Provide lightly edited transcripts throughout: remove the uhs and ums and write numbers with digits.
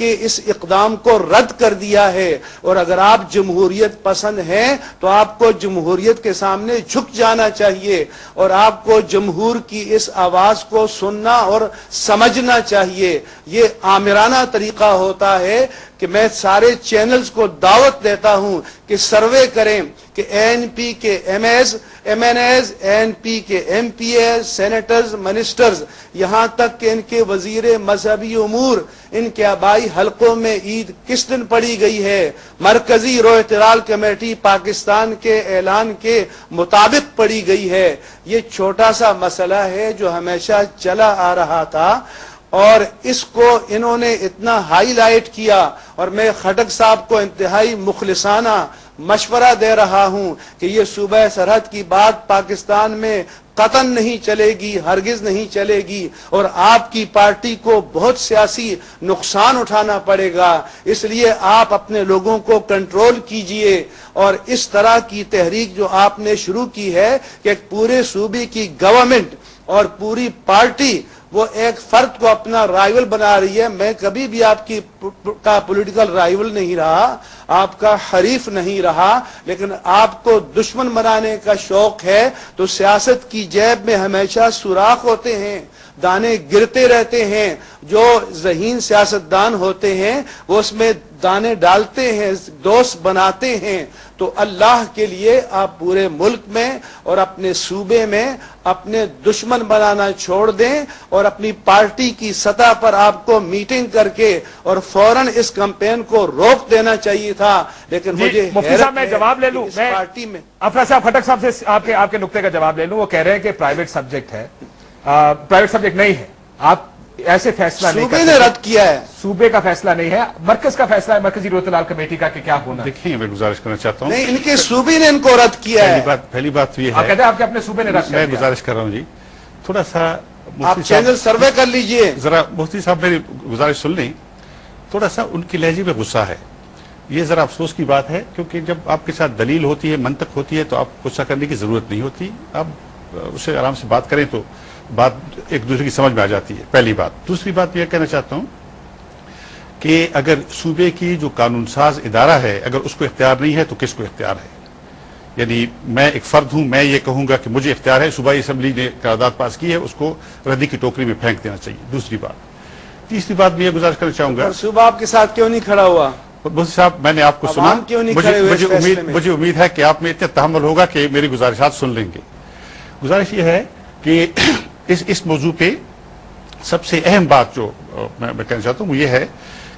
کے اس اقدام کو رد کر دیا ہے، اور اگر آپ جمہوریت پسند ہیں تو آپ کو جمہوریت کے سامنے جھک جانا چاہیے، اور آپ کو جمہور کی اس آواز کو سننا اور سمجھنا چاہیے۔ یہ آمرانہ طریقہ ہوتا ہے کہ میں سارے چینلز کو دعوت دیتا ہوں کہ سروے کریں کہ این پی کے M N As, N P کے M P As, senators, ministers, یہاں تک کہ ان کے وزیر مذہبی امور، ان کے آبائی حلقوں میں عید کس دن پڑی گئی ہے، مرکزی روح کمیٹی پاکستان کے اعلان کے مطابق پڑی گئی ہے۔ یہ چھوٹا سا مسئلہ ہے جو ہمیشہ چلا آ رہا تھا، اور اس کو انہوں نے اتنا ہائی لائٹ کیا، اور میں خٹک صاحب کو انتہائی مخلصانہ مشورہ دے رہا ہوں کہ یہ صوبہ سرحد کی بات پاکستان میں قطعاً نہیں چلے گی، ہرگز نہیں چلے گی، اور آپ کی پارٹی کو بہت سیاسی نقصان اٹھانا پڑے گا۔ اس لیے آپ اپنے لوگوں کو کنٹرول کیجئے، اور اس طرح کی تحریک جو آپ نے شروع کی ہے کہ پورے صوبے کی گورنمنٹ اور پوری پارٹی وہ ایک فرد کو اپنا رائیول بنا رہی ہے۔ میں کبھی بھی آپ کی کا پولیٹیکل رائیول نہیں رہا، آپ کا حریف نہیں رہا، لیکن آپ کو دشمن بنانے کا شوق ہے تو سیاست کی جیب میں ہمیشہ سوراخ ہوتے ہیں، دانے گرتے رہتے ہیں۔ جو ذہین سیاستدان ہوتے ہیں وہ اس میں دانے ڈالتے ہیں، دوست بناتے ہیں۔ تو اللہ کے لیے آپ پورے ملک میں اور اپنے صوبے میں اپنے دشمن بنانا چھوڑ دیں، اور اپنی پارٹی کی سطح پر آپ کو میٹنگ کر کے اور فوراً اس کمپین کو روک دینا چاہیے تھا۔ لیکن مجھے مفتی صاحب میں جواب لے لوں، میں پارٹی میں افراد صاحب خٹک صاحب سے آپ کے نقطے کا جواب لے لوں۔ وہ کہہ رہے ہیں کہ پرائیویٹ سبجیکٹ ہے، پرائیویٹ سبجیکٹ نہیں ہے، آپ ایسے فیصلہ نہیں صوبے نے رد کیا ہے، صوبے کا فیصلہ نہیں ہے، مرکز کا فیصلہ ہے، مرکزی روح کمیٹی کا کہ کیا ہونا۔ دیکھیں میں گزارش کرنا چاہتا ہوں، نہیں، ان کے صوبے نے ان کو رد کیا ہے۔ پہلی بات یہ آپ ہے، کہتے ہیں آپ کے اپنے صوبے نے رد کیا، میں گزارش کر رہا ہوں جی، تھوڑا سا آپ چینل سروے کر لیجئے، ذرا مفتی صاحب میری گزارش سن لیں۔ تھوڑا سا ان کی لہجے میں غصہ ہے، یہ ذرا افسوس کی بات ہے، کیونکہ جب آپ کے ساتھ دلیل ہوتی ہے، منطق ہوتی ہے، تو آپ غصہ کرنے کی ضرورت نہیں ہوتی، آپ اسے آرام سے بات کریں تو بات ایک دوسرے کی سمجھ میں آ جاتی ہے، پہلی بات۔ دوسری بات یہ کہنا چاہتا ہوں کہ اگر صوبے کی جو قانون ساز ادارہ ہے، اگر اس کو اختیار نہیں ہے تو کس کو اختیار ہے؟ یعنی میں ایک فرد ہوں، میں یہ کہوں گا کہ مجھے اختیار ہے، صوبائی اسمبلی نے قرارداد پاس کی ہے، اس کو ردی کی ٹوکری میں پھینک دینا چاہیے، دوسری بات۔ تیسری بات میں یہ گزارش کرنا چاہوں گا، صوبہ آپ کے ساتھ کیوں نہیں کھڑا ہوا؟ مفتی صاحب میں نے آپ کو سنا، مجھے امید ہے کہ آپ میں اتنا تحمل ہوگا کہ میری گزارشات سن لیں گے۔ گزارش یہ ہے کہ اس موضوع پہ سب سے اہم بات جو میں کہنا چاہتا ہوں وہ یہ ہے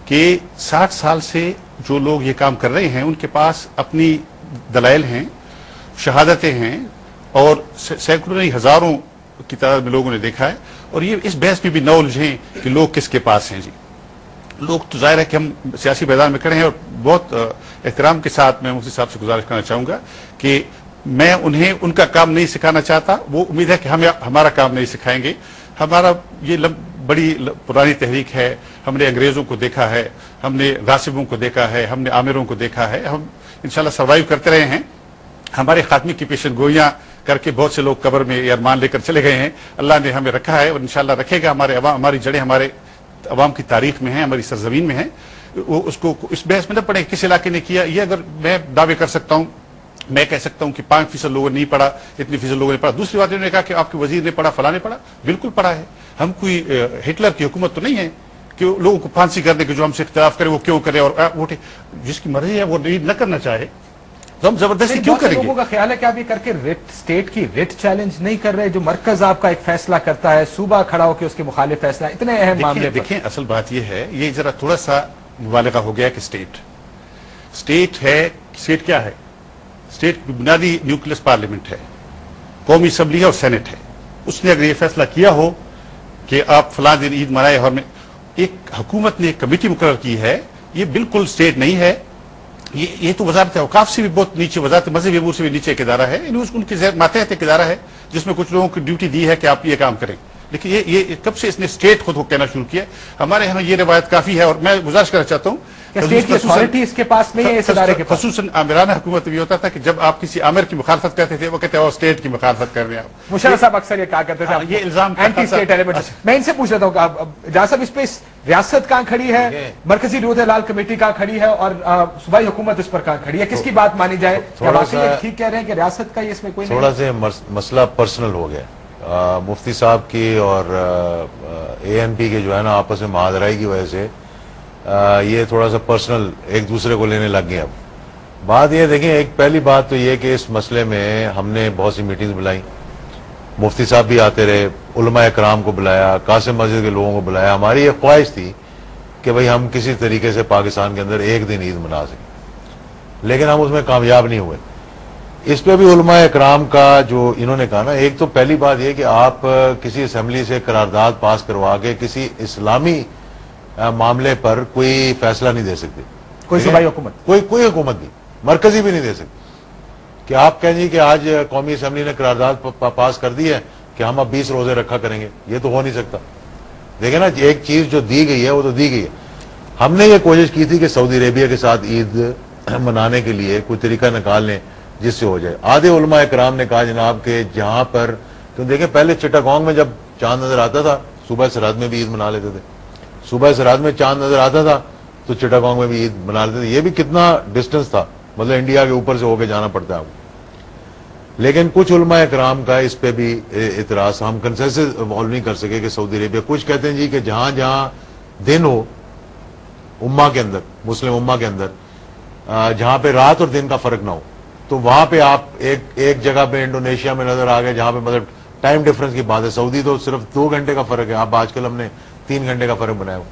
کہ 60 سال سے جو لوگ یہ کام کر رہے ہیں ان کے پاس اپنی دلائل ہیں، شہادتیں ہیں، اور سینکڑوں نہیں ہزاروں کی تعداد میں لوگوں نے دیکھا ہے، اور یہ اس بحث میں بھی نہ الجھیں کہ لوگ کس کے پاس ہیں۔ جی لوگ تو ظاہر ہے کہ ہم سیاسی میدان میں کھڑے ہیں، اور بہت احترام کے ساتھ میں مفتی صاحب سے گزارش کرنا چاہوں گا کہ میں انہیں ان کا کام نہیں سکھانا چاہتا، وہ امید ہے کہ ہمیں ہمارا کام نہیں سکھائیں گے۔ ہمارا یہ بڑی پرانی تحریک ہے، ہم نے انگریزوں کو دیکھا ہے، ہم نے غاصبوں کو دیکھا ہے، ہم نے عامروں کو دیکھا ہے، ہم انشاءاللہ سروائیو کرتے رہے ہیں۔ ہمارے خاتمے کی پیشن گوئیاں کر کے بہت سے لوگ قبر میں یہ ارمان لے کر چلے گئے ہیں، اللہ نے ہمیں رکھا ہے اور انشاءاللہ رکھے گا۔ ہماری جڑیں ہمارے عوام کی تاریخ میں ہیں، ہماری سرزمین میں ہیں۔ وہ اس کو اس بحث میں نہ پڑے کس علاقے نے کیا، یہ اگر میں دعوے کر سکتا ہوں، میں کہہ سکتا ہوں کہ 5% لوگوں نے نہیں پڑھا، اتنی فیصد لوگوں نے پڑھا۔ دوسری بات انہوں نے کہا کہ آپ کے وزیر نے پڑھا، فلاں نے پڑھا، بالکل پڑھا ہے۔ ہم کوئی ہٹلر کی حکومت تو نہیں ہے کہ لوگوں کو پھانسی کر دے کہ جو ہم سے اختلاف کرے وہ کیوں کرے، اور ووٹ جس کی مرضی ہے وہ نہ کرنا چاہے تو ہم زبردستی کیوں کریں گے؟ لوگوں کا خیال ہے کہ آپ یہ کر کے اسٹیٹ کی ریٹ چیلنج نہیں کر رہے، جو مرکز آپ کا ایک فیصلہ کرتا ہے، صوبہ کھڑا ہو کے اس کے مخالف فیصلہ، اتنے اہم معاملے پر۔ دیکھیں اصل بات یہ ہے، یہ ذرا تھوڑا سا مبالغہ ہو گیا کہ اسٹیٹ ہے، اسٹیٹ کیا ہے؟ اسٹیٹ کی بنیادی نیوکلس پارلیمنٹ ہے، قومی اسمبلی ہے اور سینٹ ہے۔ اس نے اگر یہ فیصلہ کیا ہو کہ آپ فلاں دن عید منائے، اور میں ایک حکومت نے ایک کمیٹی مقرر کی ہے، یہ بالکل اسٹیٹ نہیں ہے، یہ تو وزارت اوقاف سے بھی بہت نیچے، وزارت مذہبی امور سے بھی نیچے ایک ادارہ ہے، ان کے ماتحت ایک ادارہ ہے جس میں کچھ لوگوں کی ڈیوٹی دی ہے کہ آپ یہ کام کریں۔ لیکن یہ کب سے اس نے اسٹیٹ خود کو کہنا شروع کیا؟ ہمارے یہاں یہ روایت کافی ہے، اور میں گزارش کرنا چاہتا ہوں اسٹیٹ کی اتھارٹی اس کے پاس نہیں ہے اس ادارے کے پاس. خصوصاً آمرانہ حکومت میں ہوتا تھا کہ جب آپ کسی آمر کی مخالفت کرتے تھے وہ کہتے ہیں وہ اسٹیٹ کی مخالفت کر رہے ہیں. مشرف صاحب اکثر یہ کہا کرتے تھے یہ الزام اینٹی اسٹیٹ ایلیمنٹ. میں ان سے پوچھ رہتا ہوں جہاں صاحب اس پہ ریاست کہاں کھڑی ہے, مرکزی روح لال کمیٹی کہاں کھڑی ہے, اور صوبائی حکومت اس پر کہاں کھڑی ہے, کس کی بات مانی جائے؟ ٹھیک کہہ رہے ہیں کہ ریاست کا اس میں کوئی تھوڑا سا مسئلہ پرسنل ہو گیا. مفتی صاحب کی اور اے این پی کے جو ہے نا آپس میں معاذرائی کی وجہ سے یہ تھوڑا سا پرسنل ایک دوسرے کو لینے لگ گئے. اب بات یہ دیکھیں, ایک پہلی بات تو یہ کہ اس مسئلے میں ہم نے بہت سی میٹنگز بلائیں, مفتی صاحب بھی آتے رہے, علماء اکرام کو بلایا, قاسم مسجد کے لوگوں کو بلایا. ہماری یہ خواہش تھی کہ بھئی ہم کسی طریقے سے پاکستان کے اندر ایک دن عید منا سکیں, لیکن ہم اس میں کامیاب نہیں ہوئے. اس پہ بھی علماء اکرام کا جو انہوں نے کہا نا, ایک تو پہلی بات یہ کہ آپ کسی اسمبلی سے قرارداد پاس کروا کے کسی اسلامی معاملے پر کوئی فیصلہ نہیں دے سکتے. کوئی صوبائی حکومت, کوئی حکومت نہیں, مرکزی بھی نہیں دے سکتی. کہ آپ کہیں جی کہ آج قومی اسمبلی نے قرارداد پاس کر دی ہے کہ ہم اب 20 روزے رکھا کریں گے, یہ تو ہو نہیں سکتا. دیکھیں نا, ایک چیز جو دی گئی ہے وہ تو دی گئی ہے. ہم نے یہ کوشش کی تھی کہ سعودی عربیہ کے ساتھ عید منانے کے لیے کوئی طریقہ نکال لیں جس سے ہو جائے. آدھے علماء اکرام نے کہا جناب کہ جہاں پر, تو دیکھیں پہلے چٹاگانگ میں جب چاند نظر آتا تھا صوبہ سرحد میں بھی عید منا لیتے تھے, صوبہ سرحد میں چاند نظر آتا تھا تو چٹاگانگ میں بھی عید منا لیتے تھے. یہ بھی کتنا ڈسٹنس تھا, مطلب انڈیا کے اوپر سے ہو کے جانا پڑتا ہے. لیکن کچھ علماء اکرام کا اس پہ بھی اعتراض, ہم کنسنسس ایوالو نہیں کر سکے کہ سعودی عربیہ, کچھ کہتے ہیں جی کہ جہاں جہاں دن ہو امہ کے اندر, مسلم امہ کے اندر, جہاں پہ رات اور دن کا فرق نہ ہو, تو وہاں پہ آپ ایک جگہ پہ انڈونیشیا میں نظر آ گئے جہاں پہ مطلب ٹائم ڈفرنس کی بات ہے. سعودی تو صرف 2 گھنٹے کا فرق ہے, اب آج کل ہم نے 3 گھنٹے کا فرق بنایا ہو,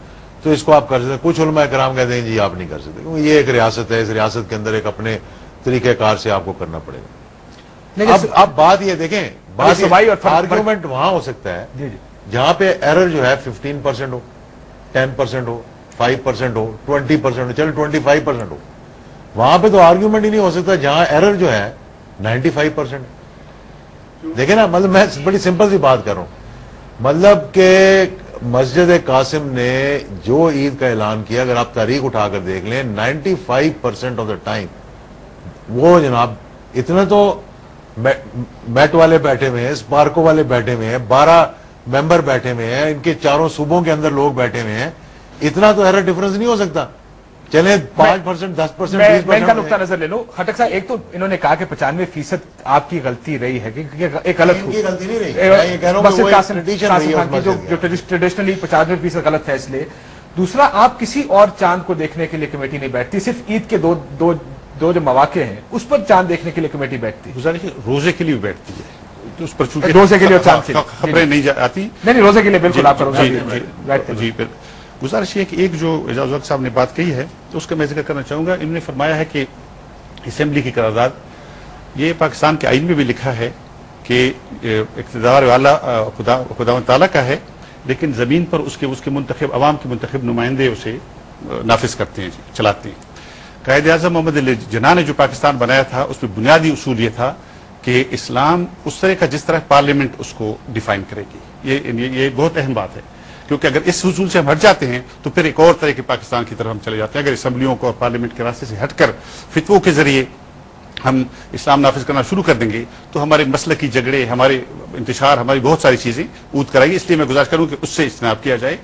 تو اس کو آپ کر سکتے ہیں. کچھ علماء کرام کہتے ہیں جی آپ نہیں کر سکتے, کیونکہ یہ ایک ریاست ہے, اس ریاست کے اندر ایک اپنے طریقہ کار سے آپ کو کرنا پڑے گا. اب بات یہ دیکھیں, آرگیومنٹ وہاں ہو سکتا ہے جہاں پہ ایرر جو ہے 15% ہو, 10% ہو, 5% ہو, 20% ہو, چل 25% ہو. وہاں پہ تو آرگیومنٹ ہی نہیں ہو سکتا جہاں ایرر جو ہے 95%. دیکھیں نا, مطلب میں بڑی سمپل سی بات کر رہا ہوں, مطلب کہ مسجد قاسم نے جو عید کا اعلان کیا, اگر آپ تاریخ اٹھا کر دیکھ لیں, 95% آف دا ٹائم وہ جناب اتنا تو میٹ والے بیٹھے ہوئے ہیں, اسپارکو والے بیٹھے ہوئے ہیں, 12 ممبر بیٹھے ہوئے ہیں, ان کے چاروں صوبوں کے اندر لوگ بیٹھے ہوئے ہیں, اتنا تو ایرر ڈفرنس نہیں ہو سکتا. چلیں 5%, 10%, میں ان کا نقطہ نظر لے لوں. خٹک صاحب, ایک تو انہوں نے کہا کہ 95% آپ کی غلطی رہی ہے, ایک غلط غلطی نہیں رہی, جو ٹریڈیشنلی 95% غلط فیصلے. دوسرا, آپ کسی اور چاند کو دیکھنے کے لیے کمیٹی نہیں بیٹھتی, صرف عید کے دو جو مواقع ہیں اس پر چاند دیکھنے کے لیے کمیٹی بیٹھتی. روزے کے لیے بھی بیٹھتی ہے, تو اس پر روزے کے لیے اور چاند کے لیے خبریں نہیں آتی. نہیں, روزے کے لیے بالکل آپ جی. گزارش یہ کہ ایک جو اعجاز الحق صاحب نے بات کہی ہے تو اس کا میں ذکر کرنا چاہوں گا. انہوں نے فرمایا ہے کہ اسمبلی کی قرارداد, یہ پاکستان کے آئین میں بھی لکھا ہے کہ اقتدار والا خداوند تعالیٰ کا ہے, لیکن زمین پر اس کے منتخب, عوام کے منتخب نمائندے اسے نافذ کرتے ہیں, چلاتے ہیں. قائد اعظم محمد علی جناح نے جو پاکستان بنایا تھا اس میں بنیادی اصول یہ تھا کہ اسلام اس طرح کا جس طرح پارلیمنٹ اس کو ڈیفائن کرے گی. یہ بہت اہم بات ہے, کیونکہ اگر اس اصول سے ہم ہٹ جاتے ہیں تو پھر ایک اور طرح کے پاکستان کی طرف ہم چلے جاتے ہیں. اگر اسمبلیوں کو اور پارلیمنٹ کے راستے سے ہٹ کر فتووں کے ذریعے ہم اسلام نافذ کرنا شروع کر دیں گے تو ہمارے مسلکی جھگڑے, ہمارے انتشار, ہماری بہت ساری چیزیں اود کرائیں گی. اس لیے میں گزارش کروں کہ اس سے اجتناب کیا جائے.